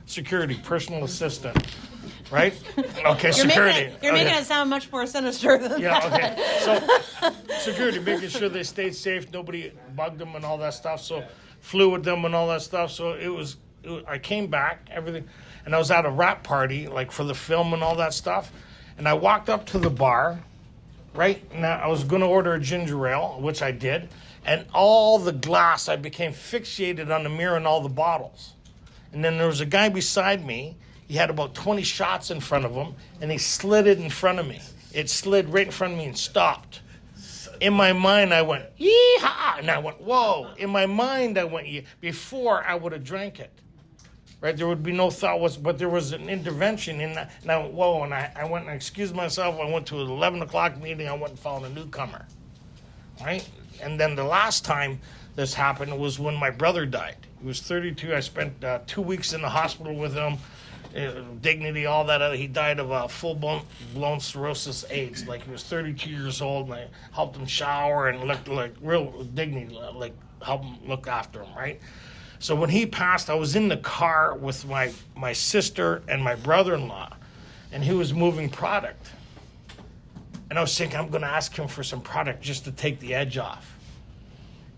security, personal assistant, right? Okay, security. You're making it sound much more sinister than that. Okay. So security, making sure they stayed safe, nobody bugged them and all that stuff. So flew with them and all that stuff. So I came back, everything, and I was at a wrap party, like for the film and all that stuff. And I walked up to the bar, right? Now I was going to order a ginger ale, which I did. And all the glass, I became fixated on the mirror and all the bottles. And then there was a guy beside me. He had about 20 shots in front of him, and he slid it in front of me. It slid right in front of me and stopped. In my mind, I went, yee-haw, and I went, whoa. In my mind, I went, before I would have drank it. Right, there would be no thought, but there was an intervention in that. And I went, whoa, and I went and excused myself. I went to an 11 o'clock meeting. I went and found a newcomer. Right? And then the last time this happened was when my brother died. He was 32. I spent 2 weeks in the hospital with him. Dignity, all that other. He died of full-blown cirrhosis AIDS. Like he was 32 years old, and I helped him shower and looked like real dignity, like help him look after him, right? So when he passed, I was in the car with my sister and my brother-in-law, and he was moving product. And I was thinking, I'm going to ask him for some product just to take the edge off.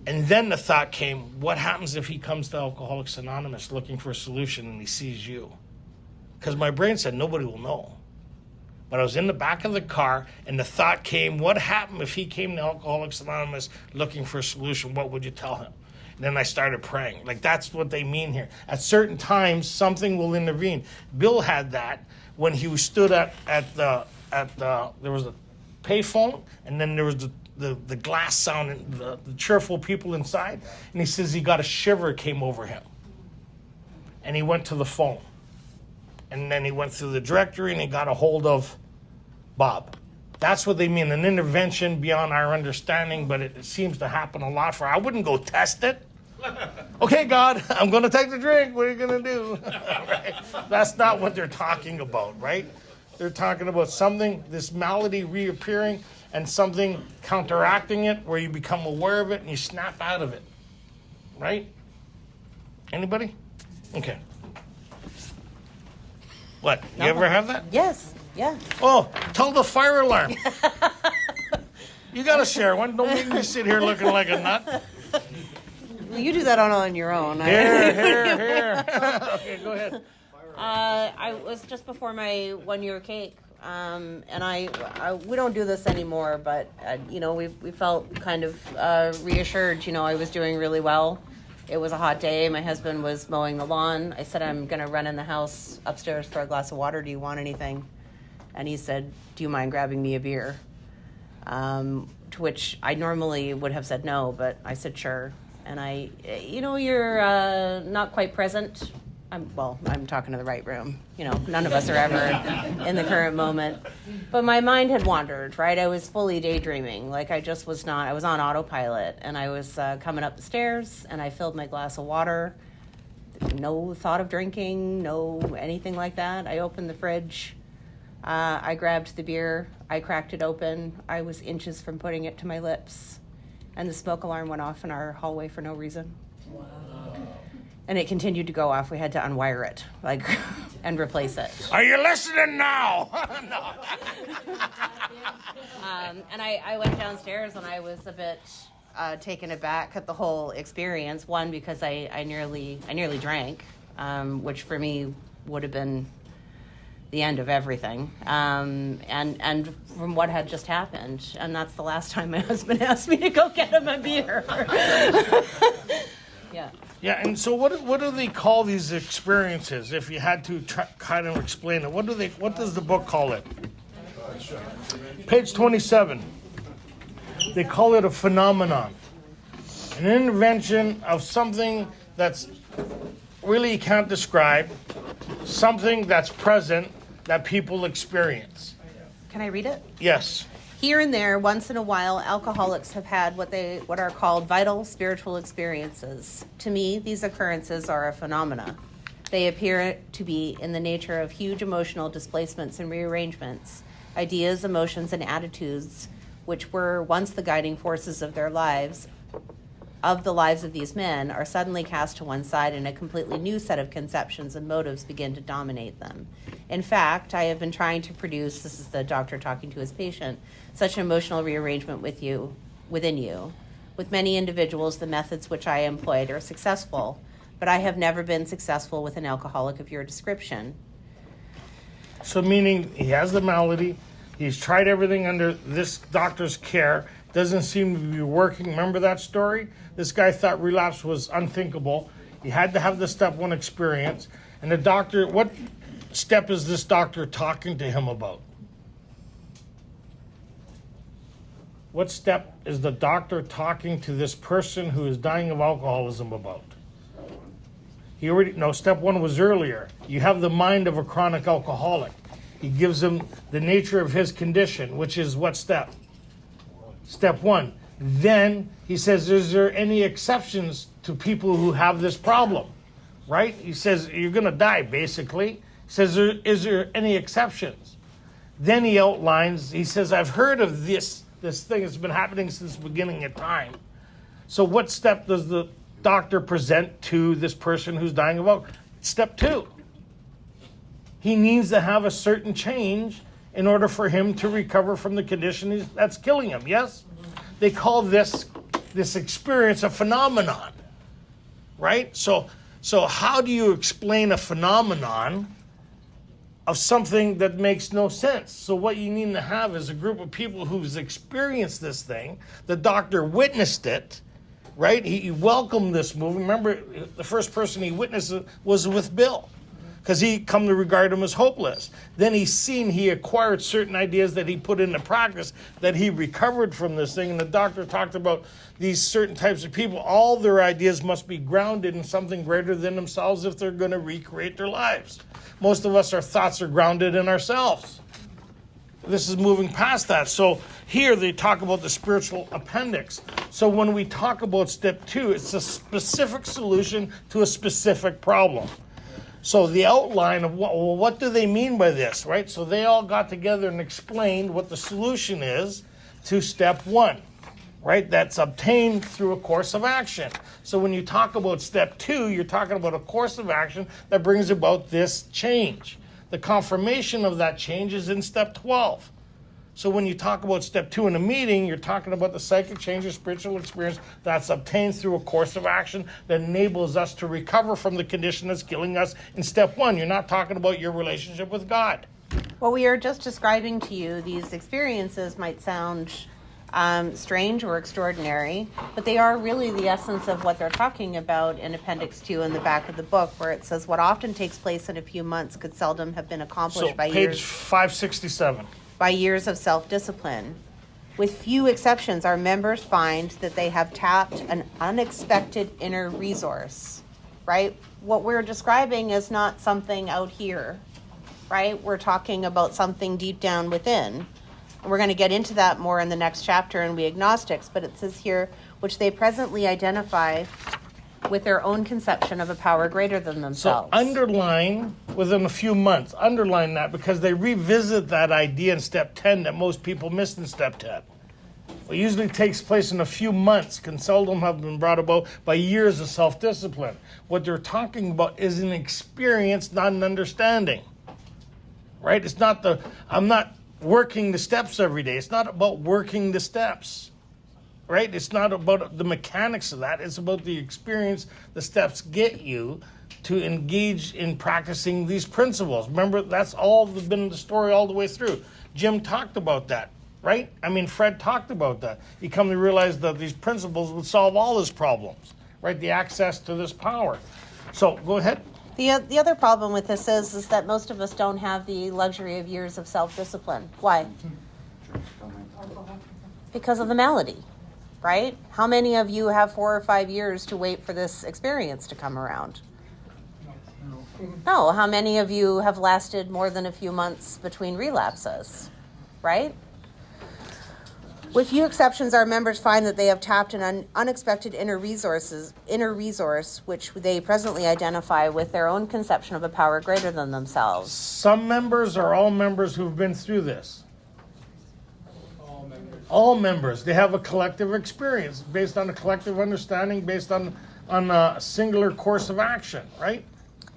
And then the thought came, what happens if he comes to Alcoholics Anonymous looking for a solution and he sees you? Because my brain said, nobody will know. But I was in the back of the car, and the thought came, what happened if he came to Alcoholics Anonymous looking for a solution? What would you tell him? Then I started praying. Like, that's what they mean here. At certain times, something will intervene. Bill had that when he stood there was a payphone, and then there was the glass sound and the cheerful people inside. And he says he got a shiver came over him. And he went to the phone. And then he went through the directory and he got a hold of Bob. That's what they mean, an intervention beyond our understanding, but it seems to happen a lot I wouldn't go test it. Okay, God, I'm going to take the drink. What are you going to do? Right? That's not what they're talking about, right? They're talking about something, this malady reappearing, and something counteracting it where you become aware of it and you snap out of it. Right? Anybody? Okay. What? You ever have that? Yes. Yeah. Oh, tell the fire alarm. You got to share one. Don't make me sit here looking like a nut. Well, you do that on your own. Here. Okay, go ahead. I was just before my 1-year cake, and we don't do this anymore, but we felt kind of reassured. I was doing really well. It was a hot day. My husband was mowing the lawn. I said, I'm going to run in the house upstairs for a glass of water. Do you want anything? And he said, do you mind grabbing me a beer? To which I normally would have said no, but I said sure. And you're not quite present. I'm talking to the right room. None of us are ever in the current moment. But my mind had wandered, right? I was fully daydreaming. Like I just was not. I was on autopilot, and I was coming up the stairs, and I filled my glass of water. No thought of drinking, no anything like that. I opened the fridge. I grabbed the beer. I cracked it open. I was inches from putting it to my lips. And the smoke alarm went off in our hallway for no reason. Wow. And it continued to go off. We had to unwire it, and replace it. Are you listening now? No. And I went downstairs, and I was a bit taken aback at the whole experience. One, because I nearly drank, which for me would have been the end of everything, and from what had just happened. And that's the last time my husband asked me to go get him a beer. Yeah, and so what do they call these experiences? If you had to kind of explain it, what does the book call it? Page 27. They call it a phenomenon, an intervention of something that's really you can't describe, something that's present that people experience. Can I read it? Yes. Here and there, once in a while, alcoholics have had what are called vital spiritual experiences. To me, these occurrences are a phenomena. They appear to be in the nature of huge emotional displacements and rearrangements, ideas, emotions, and attitudes which were once the guiding forces of their lives, of the lives of these men, are suddenly cast to one side, and a completely new set of conceptions and motives begin to dominate them. In fact, I have been trying to produce, this is the doctor talking to his patient, such an emotional rearrangement within you. With many individuals, the methods which I employed are successful, but I have never been successful with an alcoholic of your description. So meaning he has the malady, he's tried everything under this doctor's care, doesn't seem to be working. Remember that story? This guy thought relapse was unthinkable. He had to have the step 1 experience. And the doctor, what step is this doctor talking to him about? What step is the doctor talking to this person who is dying of alcoholism about? Step 1 was earlier. You have the mind of a chronic alcoholic. He gives him the nature of his condition, which is what step? Step 1. Then he says, is there any exceptions to people who have this problem? Right? He says, you're going to die, basically. He says, is there any exceptions? Then he outlines, he says, I've heard of this thing that's been happening since the beginning of time. So what step does the doctor present to this person who's dying of alcohol? Step 2. He needs to have a certain change in order for him to recover from the condition that's killing him, yes? They call this experience a phenomenon, right? So how do you explain a phenomenon of something that makes no sense? So what you need to have is a group of people who's experienced this thing. The doctor witnessed it, right? He welcomed this move. Remember, the first person he witnessed it was with Bill, because he come to regard him as hopeless. Then he acquired certain ideas that he put into practice, that he recovered from this thing. And the doctor talked about these certain types of people. All their ideas must be grounded in something greater than themselves if they're going to recreate their lives. Most of us, our thoughts are grounded in ourselves. This is moving past that. So here they talk about the spiritual appendix. So when we talk about step 2, it's a specific solution to a specific problem. So the outline of what do they mean by this, right? So they all got together and explained what the solution is to step 1, right? That's obtained through a course of action. So when you talk about step 2, you're talking about a course of action that brings about this change. The confirmation of that change is in step 12. So when you talk about step 2 in a meeting, you're talking about the psychic change or spiritual experience that's obtained through a course of action that enables us to recover from the condition that's killing us in step 1. You're not talking about your relationship with God. What we are just describing to you, these experiences might sound strange or extraordinary, but they are really the essence of what they're talking about in Appendix 2 in the back of the book, where it says what often takes place in a few months could seldom have been accomplished So by page 567. by years of self-discipline. With few exceptions, our members find that they have tapped an unexpected inner resource, right? What we're describing is not something out here, right? We're talking about something deep down within. And we're going to get into that more in the next chapter in We Agnostics, but it says here, which they presently identify with their own conception of a power greater than themselves. So underline within a few months. Underline that because they revisit that idea in step 10 that most people missed in step 10. It usually takes place in a few months, can seldom have been brought about by years of self-discipline. What they're talking about is an experience, not an understanding. Right? It's not I'm not working the steps every day. It's not about working the steps. Right? It's not about the mechanics of that. It's about the experience the steps get you to engage in practicing these principles. Remember, that's all been the story all the way through. Jim talked about that, right? I mean, Fred talked about that. He come to realize that these principles would solve all his problems, right? The access to this power. So, go ahead. The other problem with this is that most of us don't have the luxury of years of self-discipline. Why? Because of the malady. Right? How many of you have 4 or 5 years to wait for this experience to come around? No. How many of you have lasted more than a few months between relapses? Right? With few exceptions, our members find that they have tapped an unexpected inner resource, which they presently identify with their own conception of a power greater than themselves. Some members are all members who've been through this. All members. They have a collective experience based on a collective understanding, based on a singular course of action, right?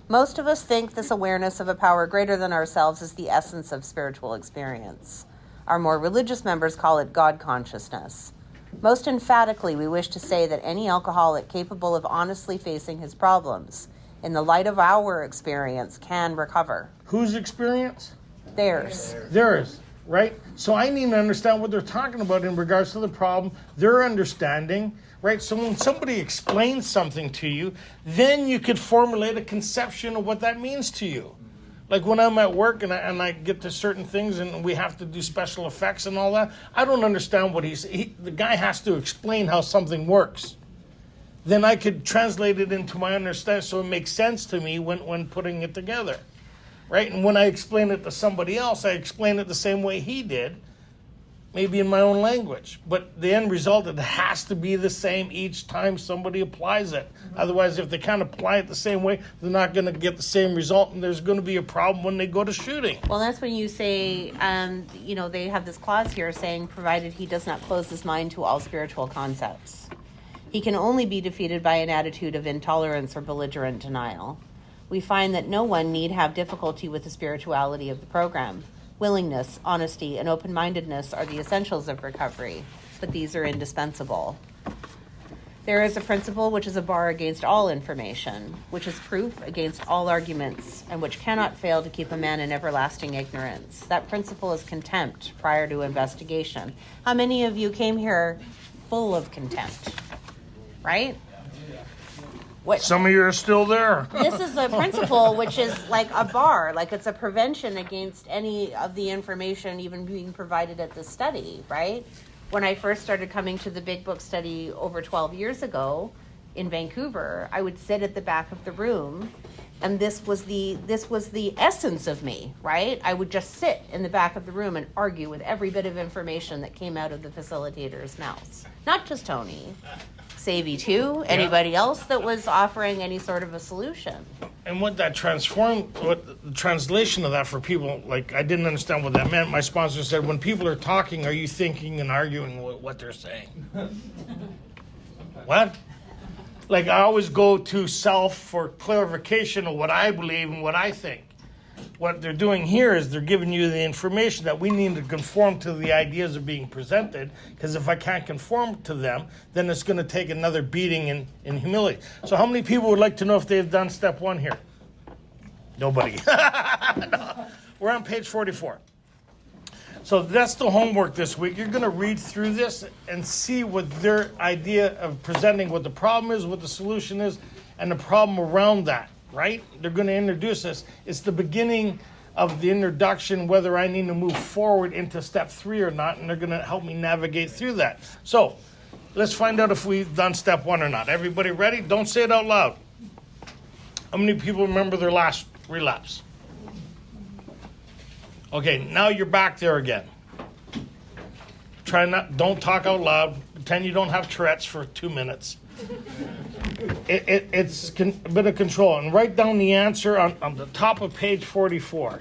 Most of us think this awareness of a power greater than ourselves is the essence of spiritual experience. Our more religious members call it God consciousness. Most emphatically, we wish to say that any alcoholic capable of honestly facing his problems, in the light of our experience, can recover. Whose experience? Theirs. Theirs. Right? So I need to understand what they're talking about in regards to the problem, their understanding, right? So when somebody explains something to you, then you could formulate a conception of what that means to you. Like when I'm at work and I get to certain things and we have to do special effects and all that, I don't understand what the guy has to explain how something works. Then I could translate it into my understanding so it makes sense to me when putting it together. Right? And when I explain it to somebody else, I explain it the same way he did, maybe in my own language. But the end result, it has to be the same each time somebody applies it. Otherwise, if they can't apply it the same way, they're not going to get the same result, and there's going to be a problem when they go to shooting. Well, that's when you say, they have this clause here saying, provided he does not close his mind to all spiritual concepts. He can only be defeated by an attitude of intolerance or belligerent denial. We find that no one need have difficulty with the spirituality of the program. Willingness, honesty, and open-mindedness are the essentials of recovery, but these are indispensable. There is a principle which is a bar against all information, which is proof against all arguments, and which cannot fail to keep a man in everlasting ignorance. That principle is contempt prior to investigation. How many of you came here full of contempt? right? What, Some of you are still there. this is a principle which is like a bar, like it's a prevention against any of the information even being provided at the study, right? When I first started coming to the Big Book study over 12 years ago in Vancouver, I would sit at the back of the room, and this was the essence of me, right? I would just sit in the back of the room and argue with every bit of information that came out of the facilitator's mouths. Not just Tony. Savvy too, anybody else that was offering any sort of a solution. And what the translation of that for people, like, I didn't understand what that meant. My sponsor said, when people are talking, are you thinking and arguing what they're saying? What? Like, I always go to self for clarification of what I believe and what I think. What they're doing here is they're giving you the information that we need to conform to the ideas that are being presented, because if I can't conform to them, then it's going to take another beating in humility. So how many people would like to know if they've done step 1 here? Nobody. No. We're on page 44. So that's the homework this week. You're going to read through this and see what their idea of presenting what the problem is, what the solution is, and the problem around that. Right? They're going to introduce us. It's the beginning of the introduction, whether I need to move forward into step 3 or not, and they're going to help me navigate through that. So let's find out if we've done step 1 or not. Everybody ready? Don't say it out loud. How many people remember their last relapse? Okay, now you're back there again. Don't talk out loud. Pretend you don't have Tourette's for 2 minutes. It's a bit of control. And write down the answer on the top of page 44.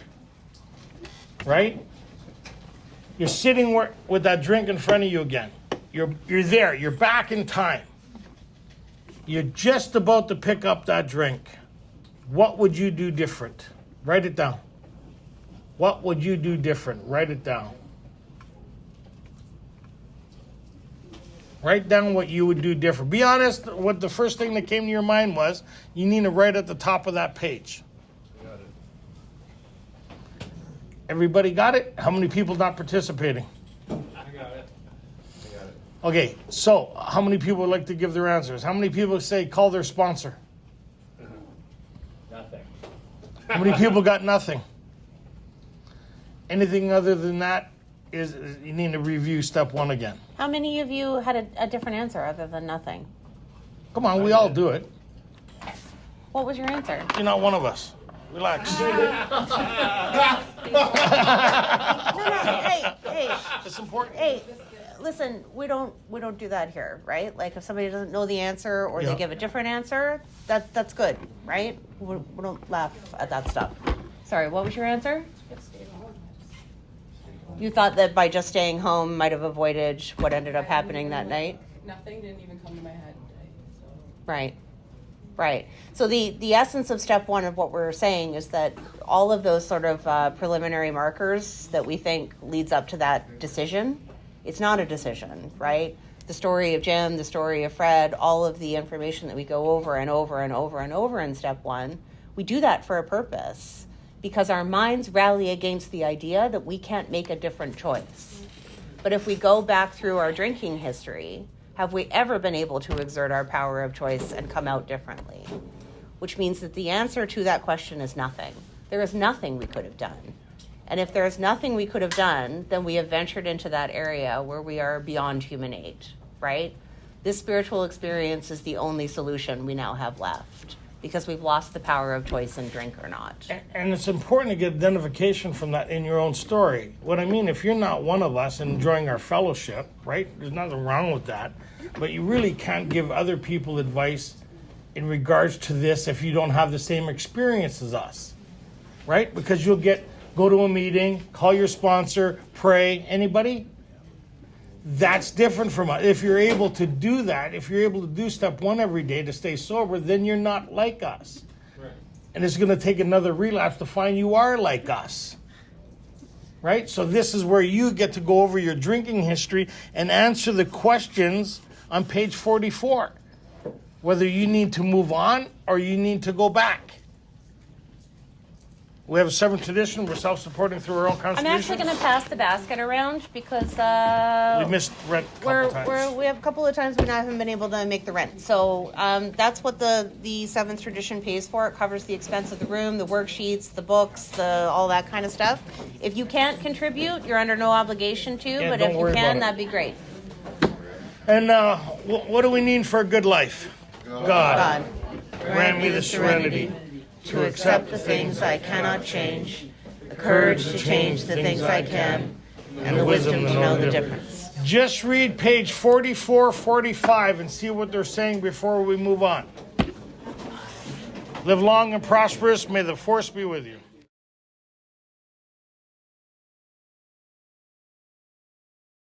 Right? You're sitting with that drink in front of you again. You're there. You're back in time. You're just about to pick up that drink. What would you do different? Write it down. What would you do different? Write it down. Write down what you would do different. Be honest, what the first thing that came to your mind was. You need to write at the top of that page. Got it. Everybody got it? How many people not participating? I got it. Okay, so how many people would like to give their answers? How many people say call their sponsor? Nothing. How many people got nothing? Anything other than that is you need to review step 1 again. How many of you had a different answer other than nothing? Come on, we all do it. What was your answer? You're not one of us. Relax. No, hey. It's important. Hey, listen, we don't do that here, right? Like if somebody doesn't know the answer or Yeah. they give a different answer, that's good, right? We don't laugh at that stuff. Sorry, what was your answer? You thought that by just staying home might have avoided what ended up happening that night? Nothing didn't even come to my head. So. Right. So the essence of step 1 of what we're saying is that all of those sort of preliminary markers that we think leads up to that decision, it's not a decision, right? The story of Jim, the story of Fred, all of the information that we go over and over and over and over in step 1, we do that for a purpose. Because our minds rally against the idea that we can't make a different choice. But if we go back through our drinking history, have we ever been able to exert our power of choice and come out differently? Which means that the answer to that question is nothing. There is nothing we could have done. And if there is nothing we could have done, then we have ventured into that area where we are beyond human aid, right? This spiritual experience is the only solution we now have left. Because we've lost the power of choice in drink or not. And it's important to get identification from that in your own story. What I mean, if you're not one of us and enjoying our fellowship, right? There's nothing wrong with that. But you really can't give other people advice in regards to this if you don't have the same experience as us, right? Because you'll go to a meeting, call your sponsor, pray. Anybody? That's different from us. If you're able to do that, if you're able to do step 1 every day to stay sober, then you're not like us. Right. And it's going to take another relapse to find you are like us. Right? So this is where you get to go over your drinking history and answer the questions on page 44. Whether you need to move on or you need to go back. We have a seventh tradition. We're self-supporting through our own I'm contribution. actually going to pass the basket around because We missed rent a couple times. we have a couple of times we haven't been able to make the rent. So that's what the seventh tradition pays for. It covers the expense of the room, the worksheets, the books, all that kind of stuff. If you can't contribute, you're under no obligation to. Yeah, but don't if you worry about can, it. that'd be great. And what do we need for a good life? God. God, Grant me the serenity to accept the things I cannot change, the courage to change the things I can, and the wisdom to know the difference. Just read page 44, 45 and see what they're saying before we move on. Live long and prosperous. May the force be with you.